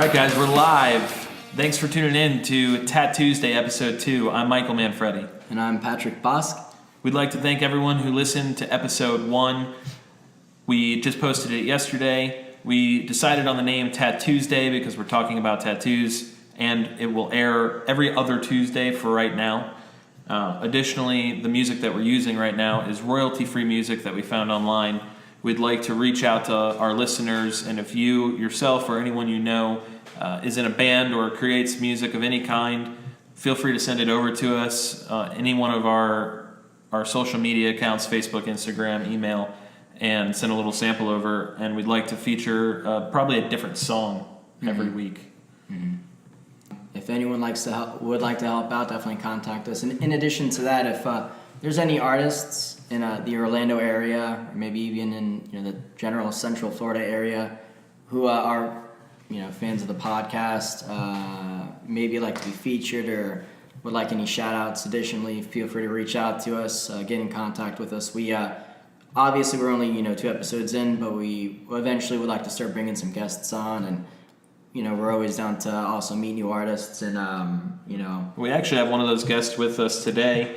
right, guys, we're live. Thanks for tuning in to Tattuesday episode 2. I'm Michael Manfredi. And I'm Patrick Bosk. We'd like to thank everyone who listened to episode 1. We just posted it yesterday. We decided on the name Tattuesday because we're talking about tattoos, and it will air every other Tuesday for right now. Additionally, the music that we're using right now is royalty-free music that we found online. We'd like to reach out to our listeners, and if you yourself or anyone you know is in a band or creates music of any kind, feel free to send it over to us, any one of our social media accounts, Facebook, Instagram, email, and send a little sample over, and we'd like to feature probably a different song every week. Mm-hmm. If anyone would like to help out, definitely contact us. And in addition to that, if there's any artists in the Orlando area, or maybe even in the general Central Florida area, who are fans of the podcast, maybe like to be featured or would like any shout outs, additionally, feel free to reach out to us, get in contact with us. We obviously we're only 2 episodes in, but we eventually would like to start bringing some guests on, and we're always down to also meet new artists, and we actually have one of those guests with us today.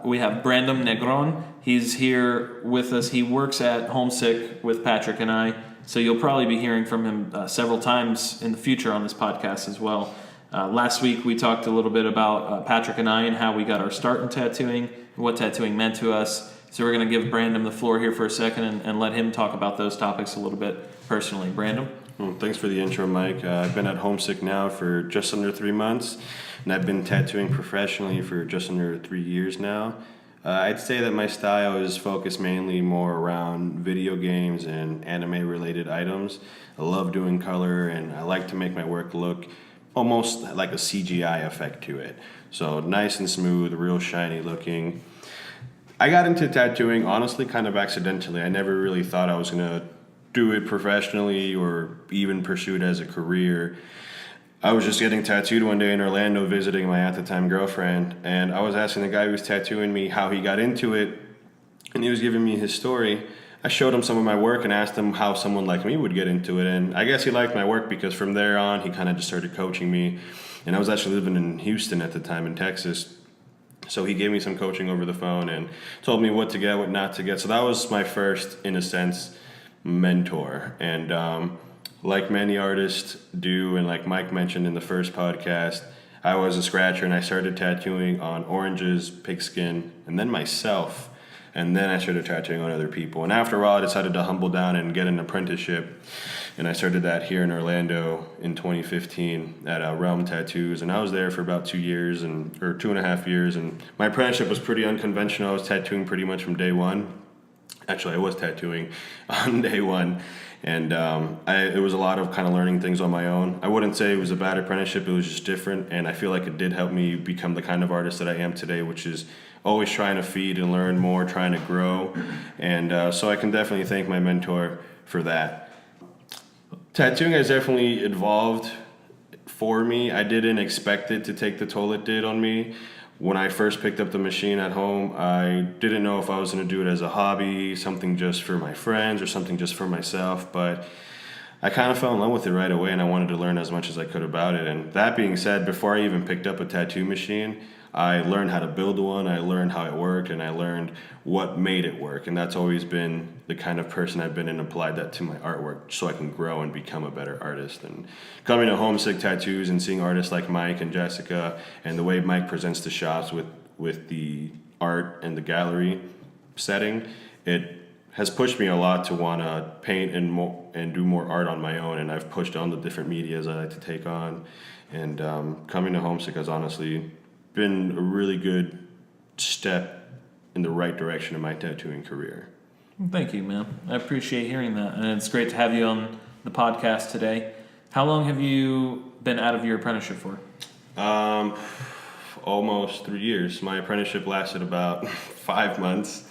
We have Brandom Negron. He's here with us. He works at Homesick with Patrick and I, so you'll probably be hearing from him several times in the future on this podcast as well. Last week we talked a little bit about Patrick and I and how we got our start in tattooing and what tattooing meant to us. So we're going to give Brandom the floor here for a second and let him talk about those topics a little bit personally. Brandom? Well, thanks for the intro, Mike. I've been at Homesick now for just under 3 months, and I've been tattooing professionally for just under 3 years now. I'd say that my style is focused mainly more around video games and anime-related items. I love doing color, and I like to make my work look almost like a CGI effect to it. So nice and smooth, real shiny looking. I got into tattooing, honestly, kind of accidentally. I never really thought I was going to do it professionally or even pursue it as a career. I was just getting tattooed one day in Orlando visiting my at-the-time girlfriend, and I was asking the guy who was tattooing me how he got into it, and he was giving me his story. I showed him some of my work and asked him how someone like me would get into it, and I guess he liked my work because from there on he kind of just started coaching me. And I was actually living in Houston at the time, in Texas, so he gave me some coaching over the phone and told me what to get, what not to get. So that was my first, in a sense, mentor. And like many artists do, and like Mike mentioned in the first podcast, I was a scratcher and I started tattooing on oranges, pigskin, and then myself. And then I started tattooing on other people. And after a while, I decided to humble down and get an apprenticeship. And I started that here in Orlando in 2015 at Realm Tattoos. And I was there for about 2 years, or 2.5 years. And my apprenticeship was pretty unconventional. I was tattooing pretty much from day one. Actually, I was tattooing on day one. And it was a lot of kind of learning things on my own. I wouldn't say it was a bad apprenticeship. It was just different. And I feel like it did help me become the kind of artist that I am today, which is always trying to feed and learn more, trying to grow. And so I can definitely thank my mentor for that. Tattooing has definitely evolved for me. I didn't expect it to take the toll it did on me. When I first picked up the machine at home, I didn't know if I was going to do it as a hobby, something just for my friends, or something just for myself, but I kind of fell in love with it right away, and I wanted to learn as much as I could about it. And that being said, before I even picked up a tattoo machine, I learned how to build one, I learned how it worked, and I learned what made it work. And that's always been the kind of person I've been, and applied that to my artwork so I can grow and become a better artist. And coming to Homesick Tattoos and seeing artists like Mike and Jessica, and the way Mike presents the shops with the art and the gallery setting, it has pushed me a lot to want to paint and do more art on my own. And I've pushed on the different medias I like to take on. And coming to Homesick has honestly been a really good step in the right direction in my tattooing career. Thank you, man. I appreciate hearing that, and it's great to have you on the podcast today. How long have you been out of your apprenticeship for? Almost 3 years. My apprenticeship lasted about 5 months,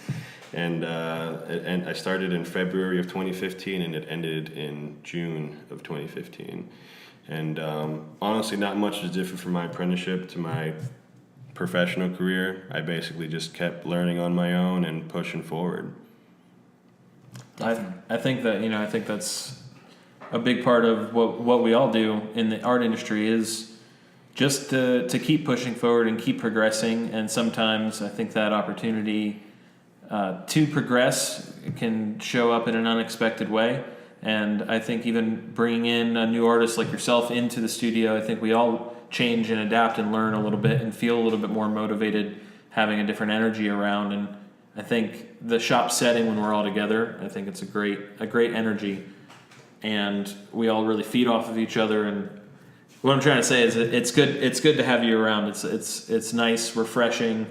and I started in February of 2015, and it ended in June of 2015. And honestly, not much is different from my apprenticeship to my professional career. I basically just kept learning on my own and pushing forward. I think that I think that's a big part of what we all do in the art industry is just to keep pushing forward and keep progressing. And sometimes I think that opportunity to progress can show up in an unexpected way. And I think even bringing in a new artist like yourself into the studio, I think we all change and adapt and learn a little bit and feel a little bit more motivated, having a different energy around. And I think the shop setting when we're all together, I think it's a great energy, and we all really feed off of each other. And what I'm trying to say is it's good to have you around. It's nice, refreshing,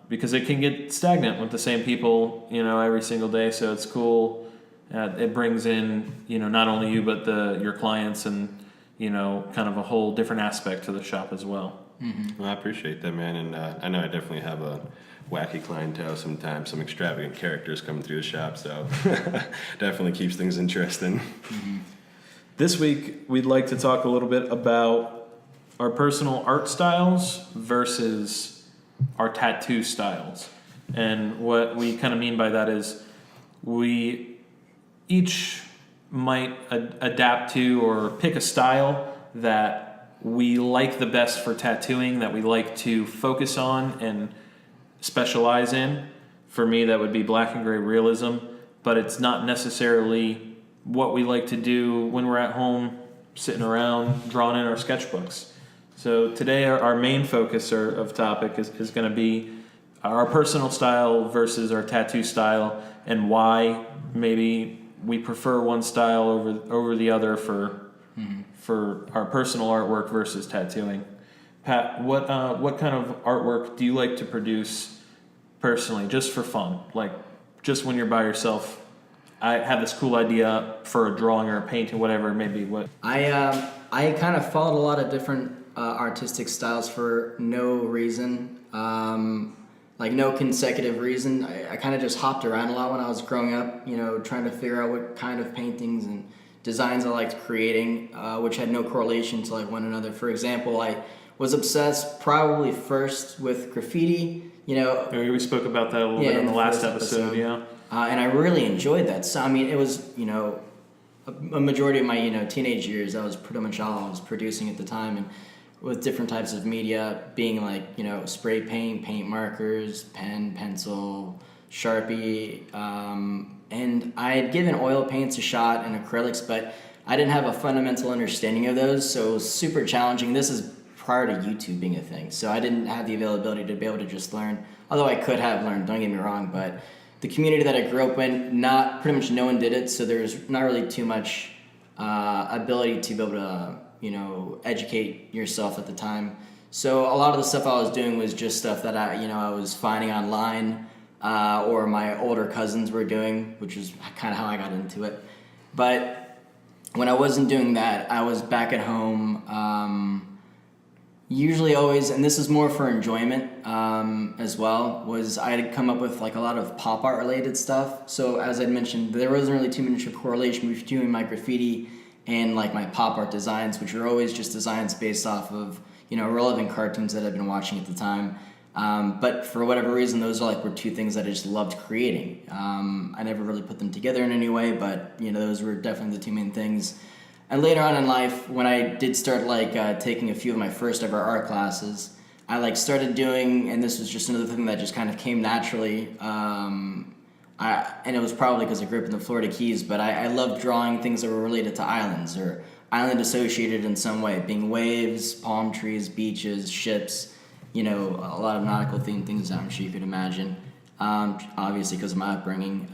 because it can get stagnant with the same people, every single day. So it's cool. It brings in, not only you, but your clients and, kind of a whole different aspect to the shop as well. Mm-hmm. Well, I appreciate that, man. And I know I definitely have a wacky clientele sometimes, some extravagant characters coming through the shop. So definitely keeps things interesting. Mm-hmm. This week, we'd like to talk a little bit about our personal art styles versus our tattoo styles. And what we kind of mean by that is we each might adapt to or pick a style that we like the best for tattooing, that we like to focus on and specialize in. For me, that would be black and gray realism, but it's not necessarily what we like to do when we're at home, sitting around, drawing in our sketchbooks. So today, our main focus of topic is going to be our personal style versus our tattoo style, and why maybe we prefer one style over the other for our personal artwork versus tattooing. Pat, what kind of artwork do you like to produce personally, just for fun? Like, just when you're by yourself, I have this cool idea for a drawing or a painting, whatever it may be. What I kind of followed a lot of different artistic styles for no reason. Like no consecutive reason. I kind of just hopped around a lot when I was growing up, trying to figure out what kind of paintings and designs I liked creating, which had no correlation to like one another. For example, I was obsessed probably first with graffiti, We spoke about that a little bit in the last episode, yeah. And I really enjoyed that. So, I mean, it was, a majority of my, teenage years, that was pretty much all I was producing at the time. And with different types of media being like, spray paint, paint markers, pen, pencil, Sharpie. And I had given oil paints a shot and acrylics, but I didn't have a fundamental understanding of those. So it was super challenging. This is prior to YouTube being a thing. So I didn't have the availability to be able to just learn, although I could have learned, don't get me wrong, but the community that I grew up in, pretty much no one did it. So there was not really too much ability to be able to, educate yourself at the time. So a lot of the stuff I was doing was just stuff that I was finding online, or my older cousins were doing, which is kind of how I got into it. But when I wasn't doing that, I was back at home, usually always, and this is more for enjoyment as well, was I'd come up with like a lot of pop art related stuff. So as I mentioned, there wasn't really too much of correlation between my graffiti and like my pop art designs, which are always just designs based off of relevant cartoons that I've been watching at the time. But for whatever reason, those were two things that I just loved creating. I never really put them together in any way, but those were definitely the two main things. And later on in life, when I did start taking a few of my first ever art classes, I started doing, and this was just another thing that just kind of came naturally. And it was probably because I grew up in the Florida Keys, but I loved drawing things that were related to islands or island associated in some way, being waves, palm trees, beaches, ships, a lot of nautical themed things I'm sure you could imagine, obviously because of my upbringing.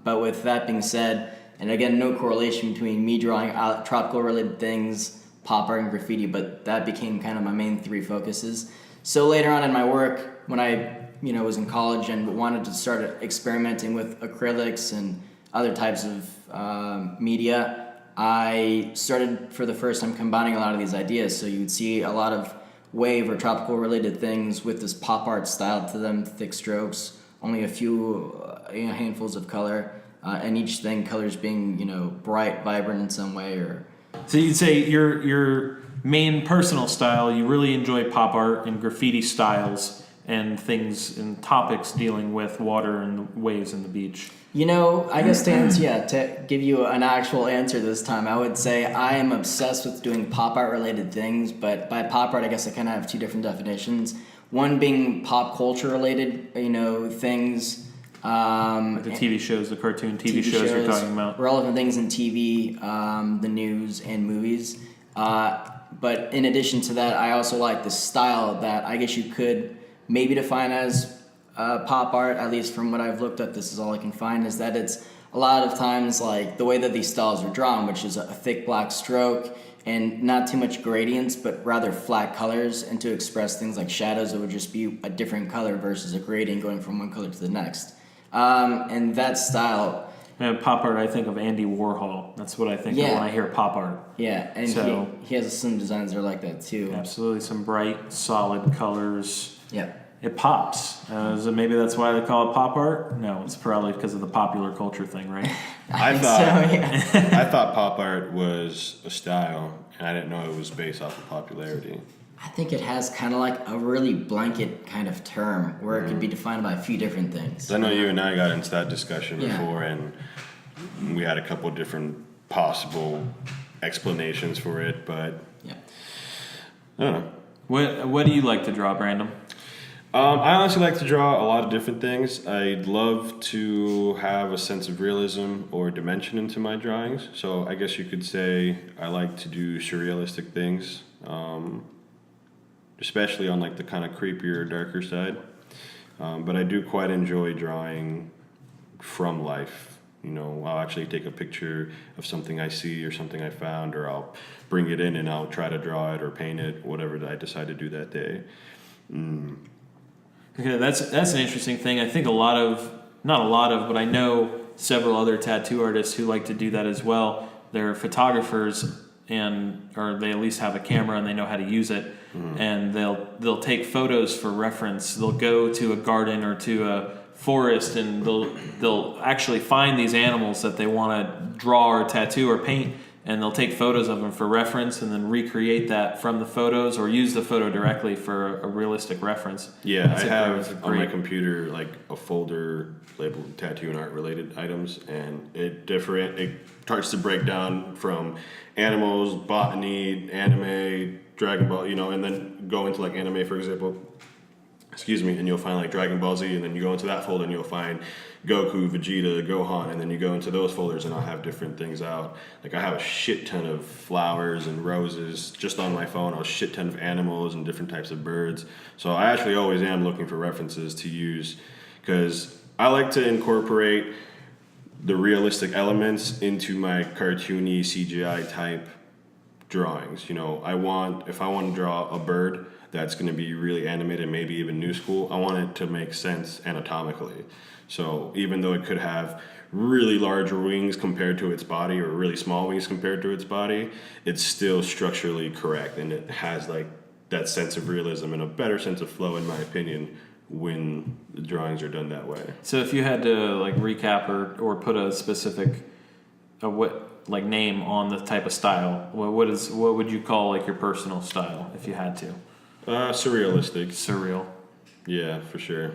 But with that being said, and again, no correlation between me drawing tropical related things, pop art, and graffiti, but that became kind of my main three focuses. So later on in my work, when I was in college and wanted to start experimenting with acrylics and other types of media, I started for the first time combining a lot of these ideas. So you would see a lot of wave or tropical related things with this pop art style to them, thick strokes, only a few handfuls of color, and each thing colors being bright, vibrant in some way. Or so you'd say your main personal style, you really enjoy pop art and graffiti styles, and things and topics dealing with water and the waves and the beach? I guess to give you an actual answer this time, I would say I am obsessed with doing pop art related things, but by pop art, I guess I kind of have two different definitions. One being pop culture related, things. The TV shows, the cartoon TV shows you're talking about. Relevant things in TV, the news, and movies. But in addition to that, I also like the style that I guess you could maybe define as pop art, at least from what I've looked at, this is all I can find, is that it's a lot of times like the way that these styles are drawn, which is a thick black stroke and not too much gradients, but rather flat colors, and to express things like shadows, it would just be a different color versus a gradient going from one color to the next. And that style... And pop art, I think of Andy Warhol. That's what I think of when I hear pop art. Yeah, and so, he has some designs that are like that too. Absolutely, some bright, solid colors. Yeah. It pops. So maybe that's why they call it pop art? No, it's probably because of the popular culture thing, right? I thought pop art was a style, and I didn't know it was based off of popularity. I think it has kind of like a really blanket kind of term where it could be defined by a few different things. I know you and I got into that discussion before, and we had a couple of different possible explanations for it, but I don't know. What do you like to draw, Brandom? I honestly like to draw a lot of different things. I'd love to have a sense of realism or dimension into my drawings. So I guess you could say I like to do surrealistic things, especially on like the kind of creepier, darker side. But I do quite enjoy drawing from life. I'll actually take a picture of something I see or something I found, or I'll bring it in and I'll try to draw it or paint it, whatever I decide to do that day. Okay, that's an interesting thing. I think but I know several other tattoo artists who like to do that as well. They're photographers, or they at least have a camera and they know how to use it, and they'll take photos for reference. They'll go to a garden or to a forest, and they'll actually find these animals that they want to draw or tattoo or paint, and they'll take photos of them for reference and then recreate that from the photos or use the photo directly for a realistic reference. Yeah, I have on my computer like a folder labeled tattoo and art related items, and it starts to break down from animals, botany, anime, Dragon Ball, and then go into like anime, for example. And you'll find like Dragon Ball Z, and then you go into that folder and you'll find Goku, Vegeta, Gohan, and then you go into those folders and I'll have different things out. Like I have a shit ton of flowers and roses just on my phone, a shit ton of animals and different types of birds. So I actually always am looking for references to use, because I like to incorporate the realistic elements into my cartoony CGI type drawings. If I want to draw a bird that's going to be really animated, maybe even new school, I want it to make sense anatomically. So even though it could have really large wings compared to its body or really small wings compared to its body, it's still structurally correct, and it has like that sense of realism and a better sense of flow, in my opinion, when the drawings are done that way. So if you had to like recap or put a specific name on the type of style, what would you call like your personal style if you had to? Surrealistic. Surreal. Yeah, for sure.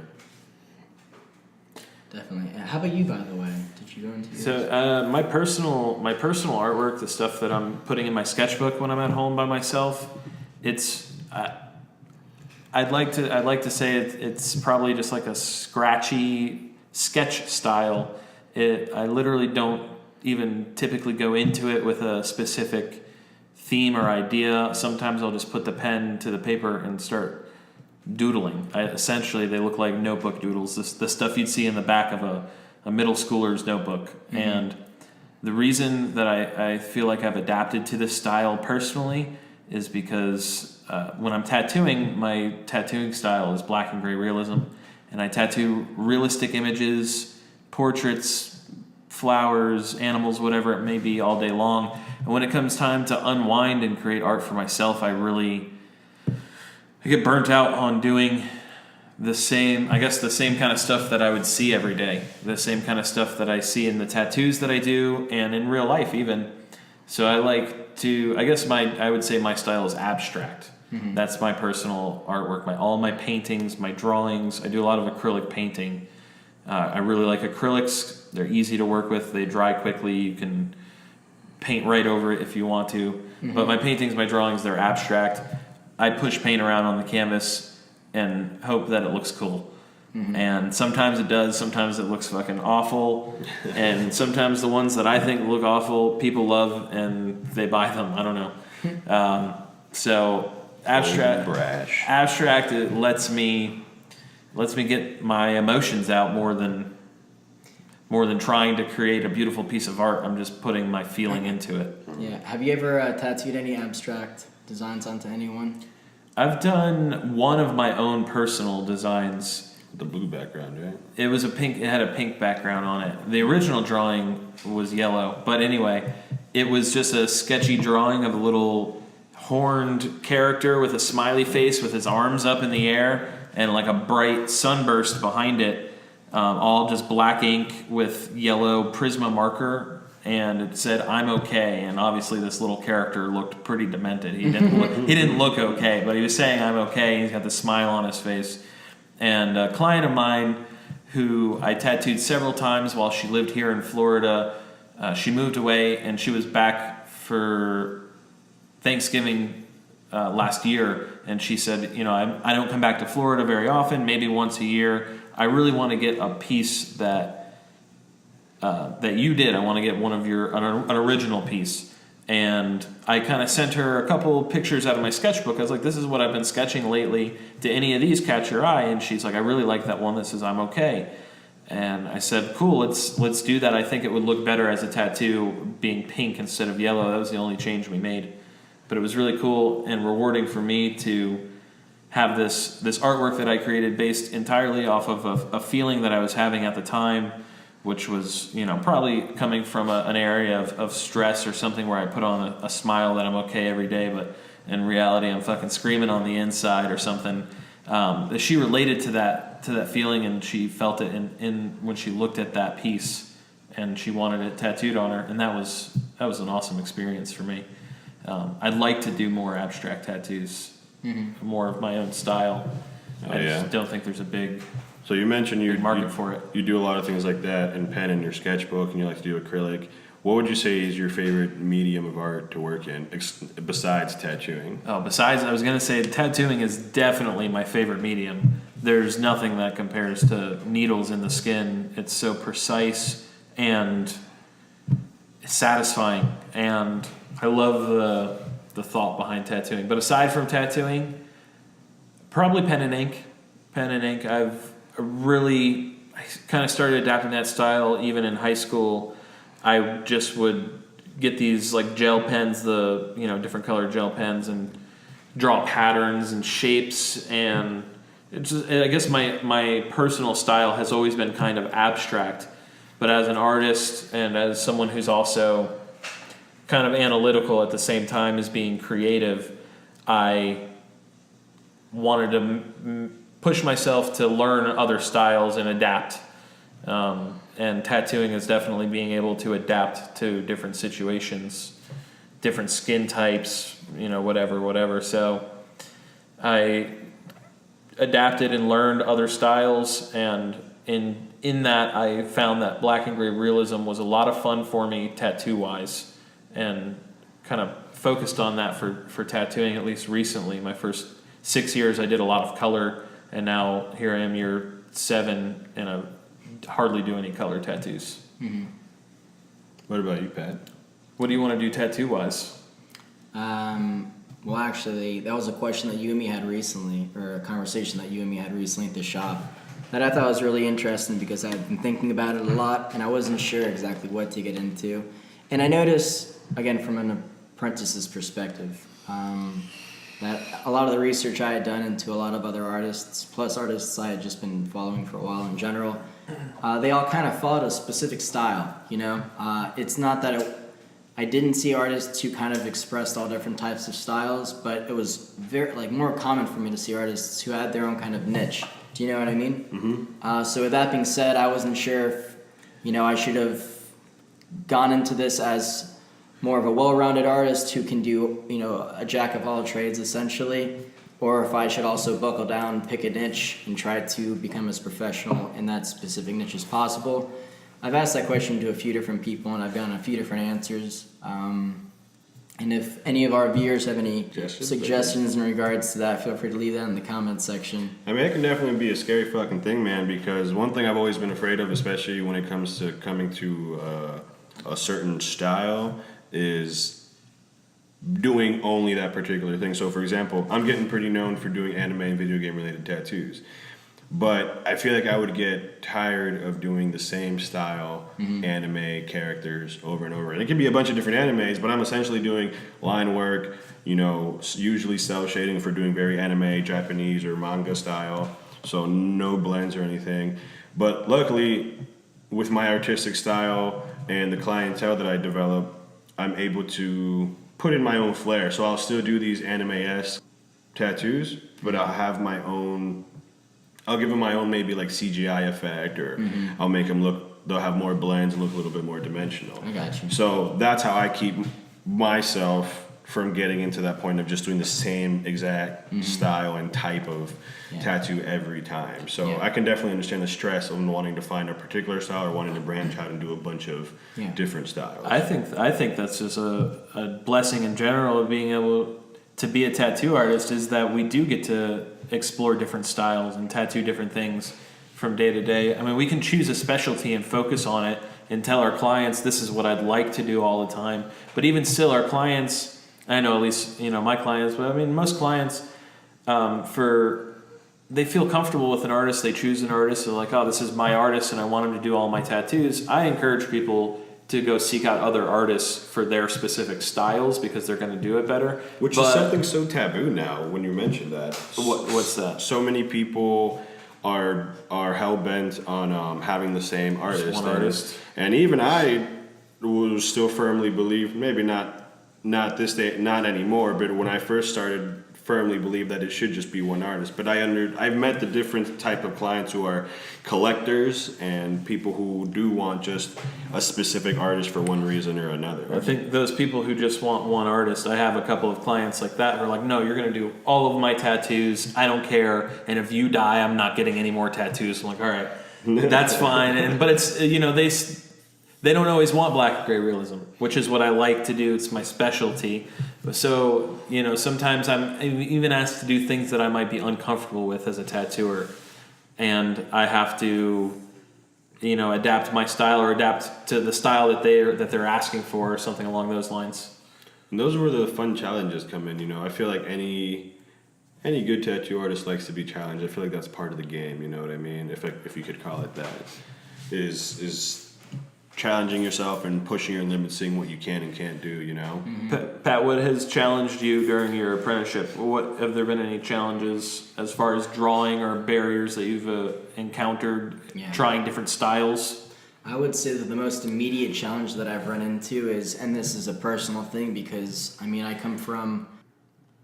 Definitely. How about you, by the way? Did you go into yours? So my personal artwork, the stuff that I'm putting in my sketchbook when I'm at home by myself, it's I'd like to say it's probably just like a scratchy sketch style. I literally don't even typically go into it with a specific theme or idea. Sometimes I'll just put the pen to the paper and start doodling. Essentially, they look like notebook doodles. The stuff you'd see in the back of a middle schooler's notebook. Mm-hmm. And the reason that I feel like I've adapted to this style personally is because when I'm tattooing, my tattooing style is black and gray realism. And I tattoo realistic images, portraits, flowers, animals, whatever it may be, all day long. And when it comes time to unwind and create art for myself, I get burnt out on doing the same kind of stuff that I would see every day, the same kind of stuff that I see in the tattoos that I do and in real life even. So I would say my style is abstract. That's my personal artwork. All my paintings, my drawings. I do a lot of acrylic painting. I really like acrylics. They're easy to work with. They dry quickly. You can paint right over it if you want to. But my paintings, my drawings, they're abstract. I push paint around on the canvas and hope that it looks cool. And sometimes it does. Sometimes it looks fucking awful. And sometimes the ones that I think look awful, people love and they buy them. I don't know. So abstract, it lets me get my emotions out more than trying to create a beautiful piece of art. I'm just putting my feeling into it. Yeah. Have you ever tattooed any abstract designs onto anyone? I've done one of my own personal designs. The blue background, right? It was it had a pink background on it. The original drawing was yellow, but anyway, it was just a sketchy drawing of a little horned character with a smiley face with his arms up in the air and like a bright sunburst behind it, all just black ink with yellow Prisma marker, and it said "I'm okay." And obviously, this little character looked pretty demented. He didn't look okay, but he was saying "I'm okay." He's got the smile on his face. And a client of mine who I tattooed several times while she lived here in Florida, she moved away and she was back for Thanksgiving last year, and she said, I don't come back to Florida very often, maybe once a year. I really want to get a piece that you did. I want to get an original piece. And I kind of sent her a couple pictures out of my sketchbook. I was like, this is what I've been sketching lately. Do any of these catch your eye? And she's like, I really like that one that says I'm okay. And I said, cool, let's do that. I think it would look better as a tattoo being pink instead of yellow. That was the only change we made. But it was really cool and rewarding for me to have this artwork that I created based entirely off of a feeling that I was having at the time, which was, probably coming from an area of stress or something where I put on a smile that I'm okay every day, but in reality I'm fucking screaming on the inside or something. That she related to that feeling, and she felt it in when she looked at that piece, and she wanted it tattooed on her, and that was an awesome experience for me. I'd like to do more abstract tattoos, more of my own style. I just don't think there's a big... So you mentioned you market for it. You do a lot of things like that in pen in your sketchbook, and you like to do acrylic. What would you say is your favorite medium of art to work in, besides tattooing? I was going to say tattooing is definitely my favorite medium. There's nothing that compares to needles in the skin. It's so precise and satisfying, and I love the thought behind tattooing. But aside from tattooing, probably pen and ink. Pen and ink, I kind of started adapting that style even in high school. I just would get these like gel pens, the different colored gel pens, and draw patterns and shapes. And I guess my personal style has always been kind of abstract. But as an artist and as someone who's also kind of analytical at the same time as being creative, I wanted to push myself to learn other styles and adapt. And tattooing is definitely being able to adapt to different situations, different skin types, whatever. So I adapted and learned other styles, and in that I found that black and gray realism was a lot of fun for me tattoo-wise, and kind of focused on that for tattooing, at least recently. My first 6 years I did a lot of color, and now here I am year 7, and I hardly do any color tattoos. Mm-hmm. What about you, Pat? What do you want to do tattoo-wise? Well, actually, that was a question that you and me had recently, or a conversation that you and me had recently at the shop, that I thought was really interesting because I've been thinking about it a lot, and I wasn't sure exactly what to get into. And I noticed, again, from an apprentice's perspective, that a lot of the research I had done into a lot of other artists, plus artists I had just been following for a while in general, they all kind of followed a specific style, It's not that I didn't see artists who kind of expressed all different types of styles, but it was very more common for me to see artists who had their own kind of niche. Do you know what I mean? Mm-hmm. So with that being said, I wasn't sure if, I should have gone into this as more of a well-rounded artist who can do, a jack of all trades essentially, or if I should also buckle down, pick a niche, and try to become as professional in that specific niche as possible. I've asked that question to a few different people, and I've gotten a few different answers. And if any of our viewers have any suggestions in regards to that, feel free to leave that in the comments section. I mean, it can definitely be a scary fucking thing, man, because one thing I've always been afraid of, especially when it comes to coming to a certain style, is doing only that particular thing. So, for example, I'm getting pretty known for doing anime and video game related tattoos. But I feel like I would get tired of doing the same style anime characters over and over. And it can be a bunch of different animes, but I'm essentially doing line work, usually cell shading for doing very anime, Japanese, or manga style. So no blends or anything. But luckily, with my artistic style and the clientele that I develop, I'm able to put in my own flair. So I'll still do these anime-esque tattoos, but I'll have my own... I'll give them my own maybe like CGI effect, or I'll make them they'll have more blends and look a little bit more dimensional. I got you. So that's how I keep myself from getting into that point of just doing the same exact style and type of tattoo every time. So I can definitely understand the stress of wanting to find a particular style or wanting to branch out and do a bunch of different styles. I think that's just a blessing in general of being able to be a tattoo artist, is that we do get to explore different styles and tattoo different things from day to day. I mean, we can choose a specialty and focus on it and tell our clients, this is what I'd like to do all the time. But even still, our clients, I know at least, my clients, but I mean, most clients, they feel comfortable with an artist, they choose an artist, they're like, oh, this is my artist and I want him to do all my tattoos. I encourage people to go seek out other artists for their specific styles because they're going to do it better. Which is something so taboo now when you mention that. What's that? So many people are hell-bent on having the same artist. Just one artist. And even I will still firmly believe, maybe not this day, not anymore, but when I first started, firmly believe that it should just be one artist. But I've met the different type of clients who are collectors and people who do want just a specific artist for one reason or another. I think those people who just want one artist, I have a couple of clients like that who are like, no, you're going to do all of my tattoos. I don't care. And if you die, I'm not getting any more tattoos. I'm like, all right, that's fine. But it's, they don't always want black and gray realism, which is what I like to do. It's my specialty. So, sometimes I'm even asked to do things that I might be uncomfortable with as a tattooer. And I have to, adapt my style or adapt to the style that they're asking for or something along those lines. And those are where the fun challenges come in, I feel like any good tattoo artist likes to be challenged. I feel like that's part of the game, you know what I mean? If you could call it that. Is challenging yourself and pushing your limits, seeing what you can and can't do, Pat, what has challenged you during your apprenticeship? What have there been any challenges as far as drawing or barriers that you've encountered trying different styles? I would say that the most immediate challenge that I've run into is, and this is a personal thing because, I come from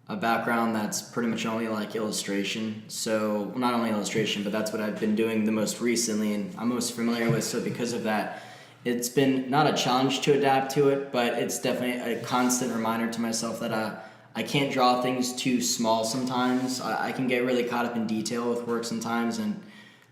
a background that's pretty much only like illustration. So, well, not only illustration, but that's what I've been doing the most recently and I'm most familiar with. So because of that, it's been not a challenge to adapt to it, but it's definitely a constant reminder to myself that I can't draw things too small sometimes. I can get really caught up in detail with work sometimes, and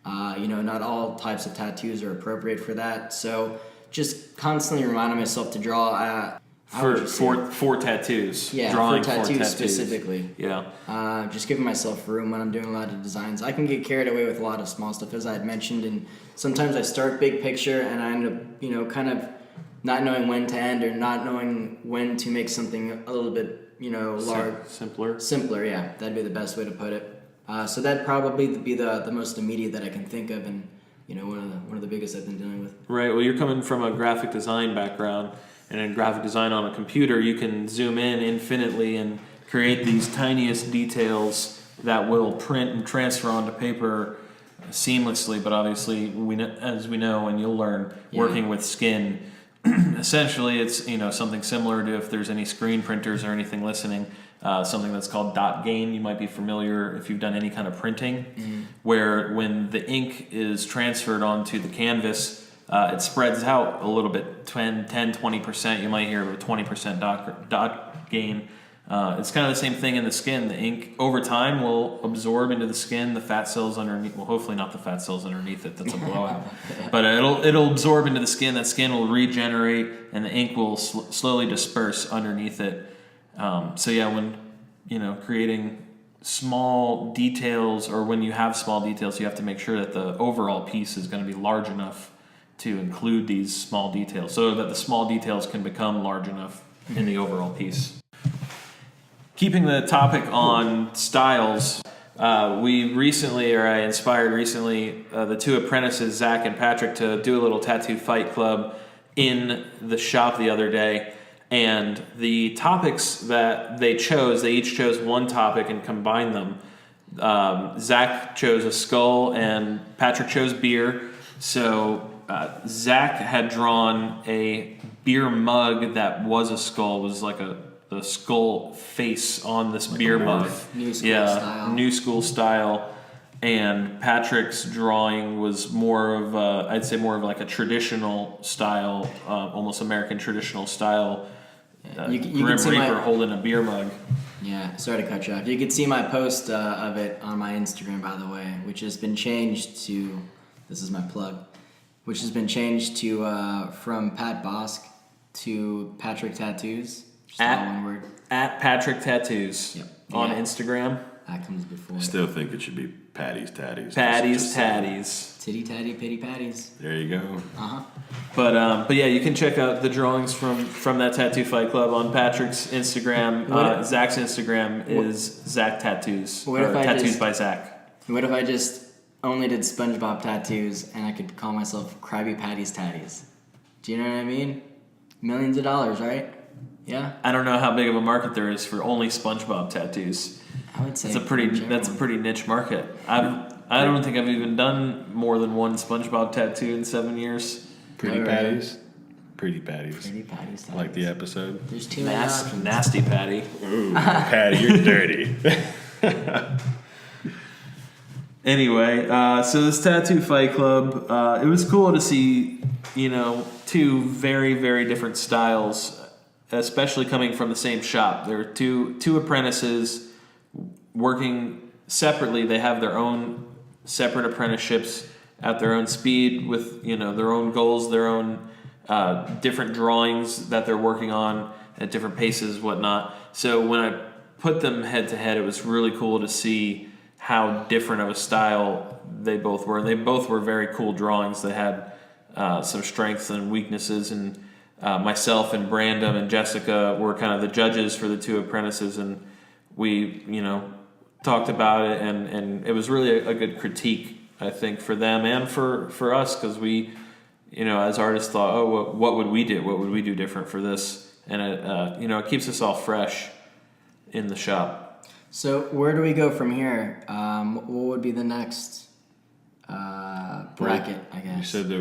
not all types of tattoos are appropriate for that. So just constantly reminding myself to draw for tattoos. Yeah, drawing for tattoos specifically. Yeah. Just giving myself room when I'm doing a lot of designs. I can get carried away with a lot of small stuff, as I had mentioned, and sometimes I start big picture and I end up, kind of not knowing when to end or not knowing when to make something a little bit, large. Simpler, yeah. That'd be the best way to put it. So that'd probably be the most immediate that I can think of, and, one of the biggest I've been dealing with. Right. Well, you're coming from a graphic design background. And in graphic design on a computer, you can zoom in infinitely and create these tiniest details that will print and transfer onto paper seamlessly. But obviously, as we know, and you'll learn, working with skin, essentially it's something similar to if there's any screen printers or anything listening, something that's called dot gain. You might be familiar if you've done any kind of printing, where when the ink is transferred onto the canvas, it spreads out a little bit, 10, 20%. You might hear of a 20% dot gain. It's kind of the same thing in the skin. The ink over time will absorb into the skin the fat cells underneath. Well, hopefully not the fat cells underneath it. That's a blowout. But it'll absorb into the skin. That skin will regenerate, and the ink will slowly disperse underneath it. So yeah, when creating small details, or when you have small details, you have to make sure that the overall piece is going to be large enough to include these small details, so that the small details can become large enough in the overall piece. Keeping the topic on styles, I inspired recently the two apprentices, Zach and Patrick, to do a little tattoo fight club in the shop the other day. And the topics that they each chose one topic and combined them. Zach chose a skull and Patrick chose beer. So Zach had drawn a beer mug that was a skull, was like the skull face on this beer mug. New school style. New school style. And Patrick's drawing was more of like a traditional style, almost American traditional style. You Grim can see Reaper holding a beer mug. Yeah, sorry to cut you off. You can see my post of it on my Instagram, by the way, which has been changed to, this is my plug, which has been changed to from Pat Bosk to Patrick Tattoos. Just all one word. At Patrick Tattoos. Yep. On Yeah. Instagram. That comes before. Still think it should be Patty's Tatties. Patty's Tatties. Titty tatty pitty patties. There you go. Uh-huh. But yeah, you can check out the drawings from that Tattoo Fight Club on Patrick's Instagram. Zach's Instagram is Zach Tattoos. What if I Tattoos just- by Zach. What if I just only did SpongeBob tattoos and I could call myself Krabby Patty's Tatties? Do you know what I mean? Millions of dollars, right? Yeah? I don't know how big of a market there is for only SpongeBob tattoos. I would say That's a pretty niche market. I don't think I've even done more than one SpongeBob tattoo in 7 years. Pretty All right. Patties. Pretty Patties. Pretty Patty's Tatties. Like the episode. There's too many options. Nasty Patty. Ooh, Patty, you're dirty. Anyway, so this Tattoo Fight Club, it was cool to see, two very, very different styles, especially coming from the same shop. There are two apprentices working separately. They have their own separate apprenticeships at their own speed with, their own goals, their own different drawings that they're working on at different paces, whatnot. So when I put them head to head, it was really cool to see how different of a style they both were. They both were very cool drawings that had some strengths and weaknesses. And myself and Brandom and Jessica were kind of the judges for the two apprentices, and we, talked about it, and it was really a good critique, I think, for them and for us, because we, as artists thought, oh, what would we do? What would we do different for this? And it, it keeps us all fresh in the shop. So where do we go from here? What would be the next bracket, I guess? You said it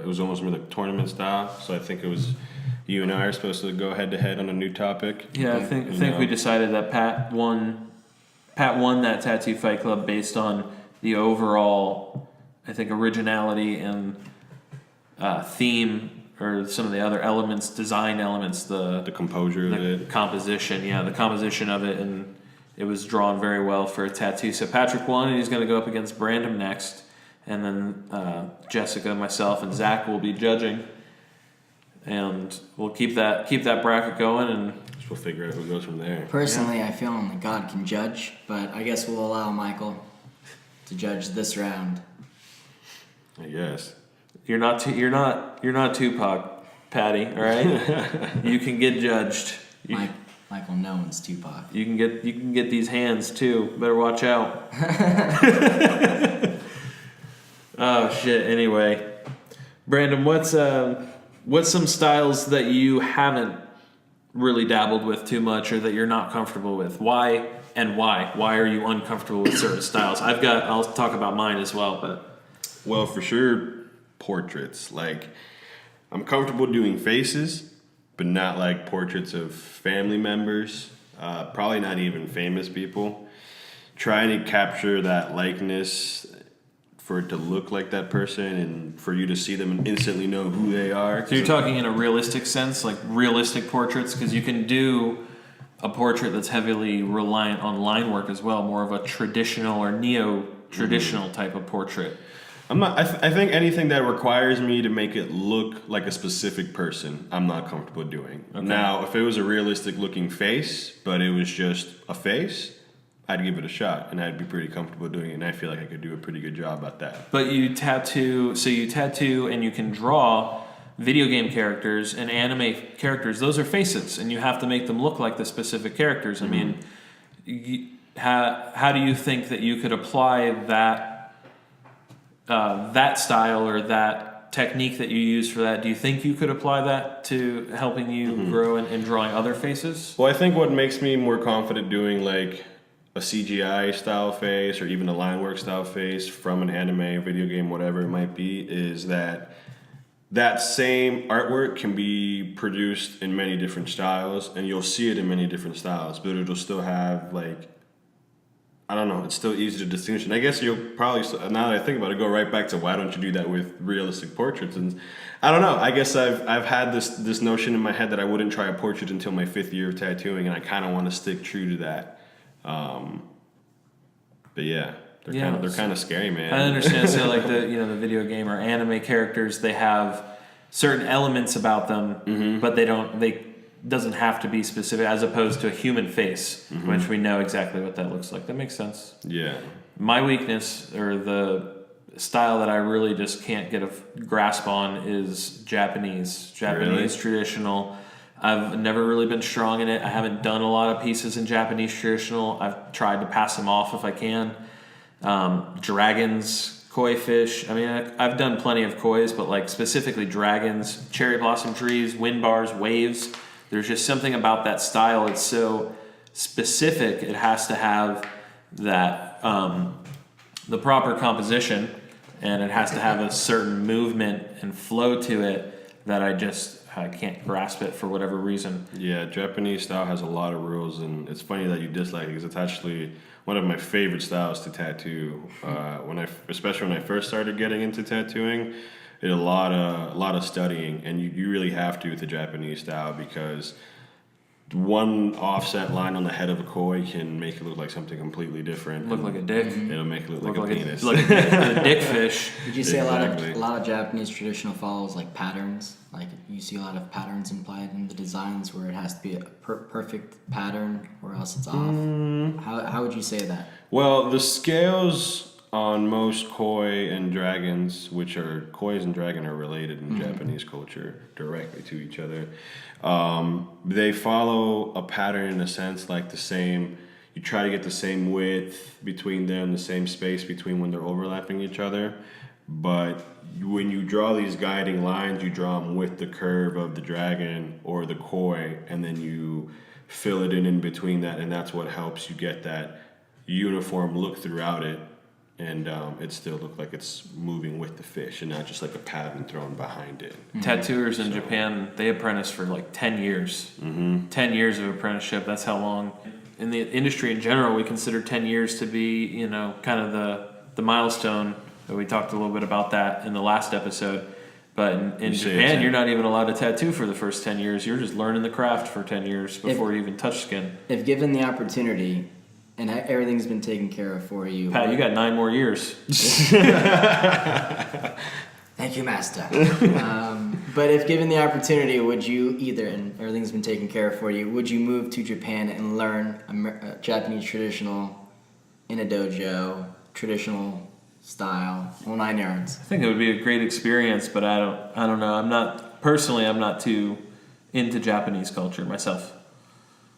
was almost more like tournament style, so I think it was you and I are supposed to go head to head on a new topic. Yeah, I think we decided that Pat won that Tattoo Fight Club based on the overall, I think, originality and theme, or some of the other elements, design elements, The composure of it. composition, the composition of it, and it was drawn very well for a tattoo. So Patrick won, and he's going to go up against Brandom next, and then Jessica, myself, and Zach will be judging, and we'll keep that bracket going, and We'll figure out who goes from there. Personally, I feel only God can judge, but I guess we'll allow Michael to judge this round. I guess. You're not Tupac, Patty. All right, you can get judged. Michael, no one's Tupac. You can get these hands too. Better watch out. Oh shit. Anyway, Brandon, what's some styles that you haven't really dabbled with too much, or that you're not comfortable with? Why? Why are you uncomfortable with certain styles? I'll talk about mine as well, but Well, for sure, portraits. Like, I'm comfortable doing faces, but not like portraits of family members. Probably not even famous people. Trying to capture that likeness for it to look like that person and for you to see them and instantly know who they are. So you're talking in a realistic sense, like realistic portraits, because you can do a portrait that's heavily reliant on line work as well, more of a traditional or neo-traditional type of portrait. I'm not. I think anything that requires me to make it look like a specific person, I'm not comfortable doing. Okay. Now, if it was a realistic looking face, but it was just a face, I'd give it a shot, and I'd be pretty comfortable doing it. And I feel like I could do a pretty good job at that. But you tattoo and you can draw video game characters and anime characters. Those are faces, and you have to make them look like the specific characters. I mean, how do you think that you could apply that style or that technique that you use for that? Do you think you could apply that to helping you grow and drawing other faces? Well, I think what makes me more confident doing like a CGI style face or even a line work style face from an anime, video game, whatever it might be, is that same artwork can be produced in many different styles, and you'll see it in many different styles, but it'll still have like, I don't know, it's still easy to distinguish. And I guess you'll probably, now that I think about it, go right back to why don't you do that with realistic portraits? And I don't know, I guess I've had this notion in my head that I wouldn't try a portrait until my 5th year of tattooing, and I kind of want to stick true to that. But yeah, they're kind of scary, man. I understand. So like the video game or anime characters, they have certain elements about them, but they doesn't have to be specific, as opposed to a human face, which we know exactly what that looks like. That makes sense. Yeah. My weakness, or the style that I really just can't get a grasp on, is Japanese traditional. I've never really been strong in it. I haven't done a lot of pieces in Japanese traditional. I've tried to pass them off if I can. Dragons, koi fish. I mean, I've done plenty of kois, but like specifically dragons, cherry blossom trees, wind bars, waves. There's just something about that style. It's so specific. It has to have that the proper composition, and it has to have a certain movement and flow to it that I can't grasp it for whatever reason. Yeah, Japanese style has a lot of rules, and it's funny that you dislike it because it's actually one of my favorite styles to tattoo. Especially when I first started getting into tattooing, it a lot of studying, and you really have to with the Japanese style, because one offset line on the head of a koi can make it look like something completely different. Look like a dick. It'll make it look like a penis. Like a dick fish. Would you say Exactly. a lot of Japanese traditional follows like patterns? Like you see a lot of patterns implied in the designs where it has to be a perfect pattern, or else it's off. How would you say that? Well, the scales on most koi and dragons, kois and dragon are related in Japanese culture directly to each other. They follow a pattern in a sense, like you try to get the same width between them, the same space between when they're overlapping each other. But when you draw these guiding lines, you draw them with the curve of the dragon or the koi, and then you fill it in between that, and that's what helps you get that uniform look throughout it. And it still look like it's moving with the fish and not just like a pattern thrown behind it. Tattooers in Japan, they apprentice for like 10 years. 10 years of apprenticeship, that's how long. In the industry in general, we consider 10 years to be, kind of the milestone. We talked a little bit about that in the last episode. But in Japan, you're not even allowed to tattoo for the first 10 years. You're just learning the craft for 10 years before you even touch skin. If given the opportunity, and everything's been taken care of for you. Pat, you got 9 more years. Thank you, Master. But if given the opportunity, would you and everything's been taken care of for you, would you move to Japan and learn Japanese traditional in a dojo, traditional style, whole 9 yards? I think it would be a great experience, but I don't know. I'm not too into Japanese culture myself.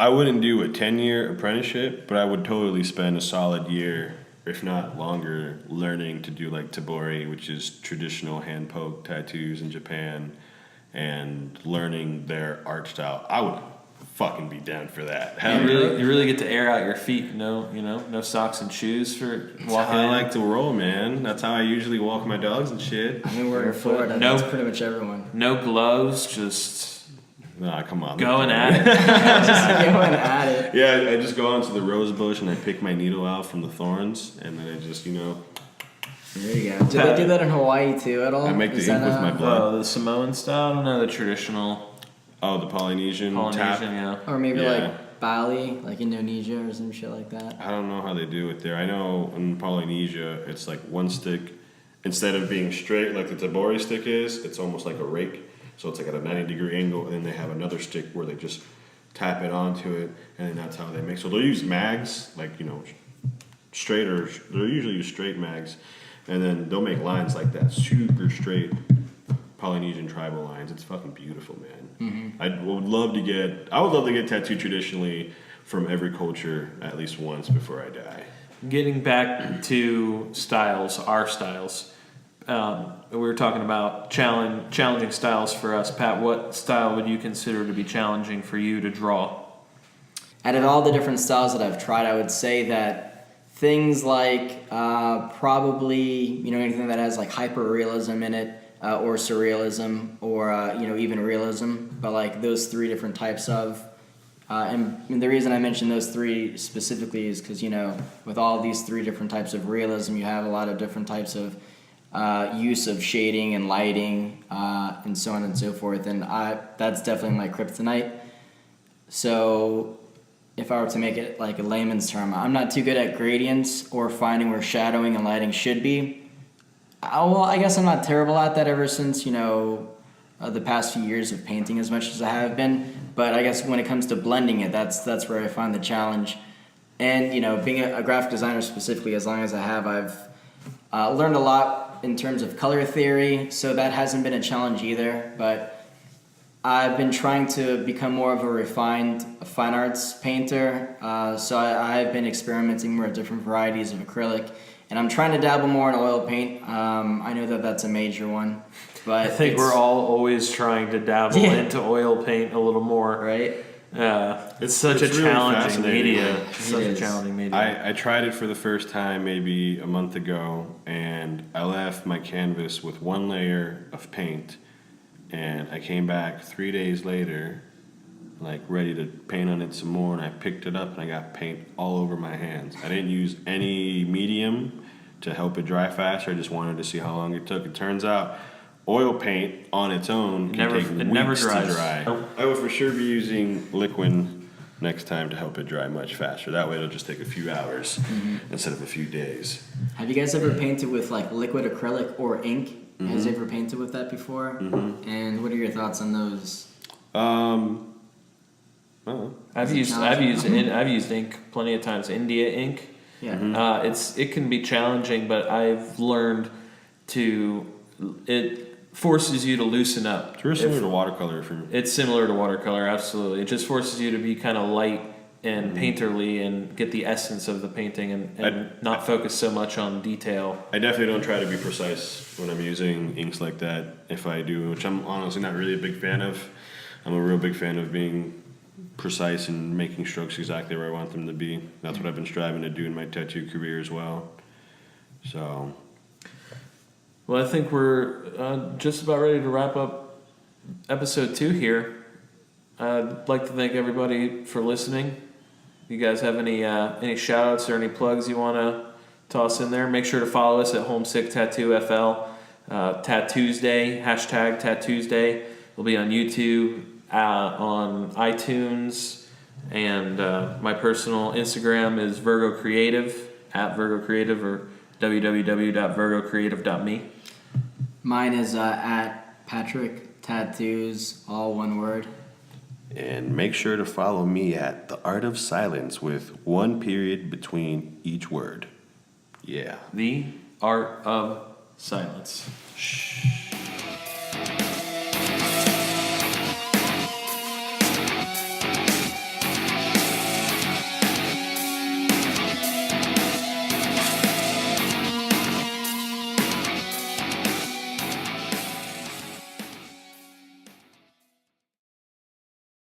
I wouldn't do a 10-year apprenticeship, but I would totally spend a solid year, if not longer, learning to do like tabori, which is traditional hand-poke tattoos in Japan, and learning their art style. I would fucking be down for that. You really get to air out your feet. No socks and shoes for walking. That's how I like to roll, man. That's how I usually walk my dogs and shit. I mean, we're in Florida. That's pretty much everyone. No gloves, just... Nah, come on. Going at it. Just going at it. Yeah, I just go onto the rose bush and I pick my needle out from the thorns, and then I just, There you go. Do they do that in Hawaii too at all? I make the Is ink that, with my blood. Oh, the Samoan style? I don't know, the traditional Oh, the Polynesian tap. yeah. Or maybe Yeah. like Bali, like Indonesia or some shit like that. I don't know how they do it there. I know in Polynesia, it's like one stick. Instead of being straight like the tabori stick is, it's almost like a rake. So it's like at a 90-degree angle, and then they have another stick where they just tap it onto it, and then that's how they make. So they'll use mags, like, straight, or they'll usually use straight mags, and then they'll make lines like that, super straight Polynesian tribal lines. It's fucking beautiful, man. I would love to get tattooed traditionally from every culture at least once before I die. Getting back to styles, our styles. We were talking about challenging styles for us. Pat, what style would you consider to be challenging for you to draw? Out of all the different styles that I've tried, I would say that things like probably anything that has like hyper-realism in it, or surrealism, or even realism, but like those three different types of. And the reason I mention those three specifically is because with all these three different types of realism, you have a lot of different types of use of shading and lighting, and so on and so forth. And that's definitely my kryptonite. So if I were to make it like a layman's term, I'm not too good at gradients or finding where shadowing and lighting should be. Well, I guess I'm not terrible at that ever since, the past few years of painting as much as I have been. But I guess when it comes to blending it, that's where I find the challenge. And, being a graphic designer specifically, as long as I have, I've learned a lot in terms of color theory, so that hasn't been a challenge either. But I've been trying to become more of a refined fine arts painter, so I've been experimenting more with different varieties of acrylic, and I'm trying to dabble more in oil paint. I know that that's a major one, but I think we're all always trying to dabble into oil paint a little more. right. It's such it's a really challenging fascinating. media. It Such a is. challenging media. I tried it for the first time maybe a month ago, and I left my canvas with one layer of paint, and I came back 3 days later, like ready to paint on it some more, and I picked it up and I got paint all over my hands. I didn't use any medium to help it dry faster. I just wanted to see how long it took. It turns out oil paint on its own can take weeks to dry. I will for sure be using liquid next time to help it dry much faster. That way it'll just take a few hours instead of a few days. Have you guys ever painted with like liquid acrylic or ink? Has you ever painted with that before? And what are your thoughts on those? I've used ink plenty of times. India ink. Yeah. It can be challenging, but I've learned it forces you to loosen up. It's very similar to watercolor for me. It's similar to watercolor, absolutely. It just forces you to be kind of light and painterly and get the essence of the painting and not focus so much on detail. I definitely don't try to be precise when I'm using inks like that. If I do, which I'm honestly not really a big fan of. I'm a real big fan of being precise and making strokes exactly where I want them to be. That's what I've been striving to do in my tattoo career as well. So, Well, I think we're just about ready to wrap up episode 2 here. I'd like to thank everybody for listening. You guys have any shout outs or any plugs you want to toss in there? Make sure to follow us at Homesick Tattoo FL. Tattuesday, hashtag Tattuesday. We'll be on YouTube, on iTunes, and my personal Instagram is Virgo Creative, at Virgo Creative, or www.virgocreative.me. Mine is at Patrick Tattoos, all one word. and make sure to follow me at The Art of Silence with 1 period between each word. Yeah. The Art of Silence.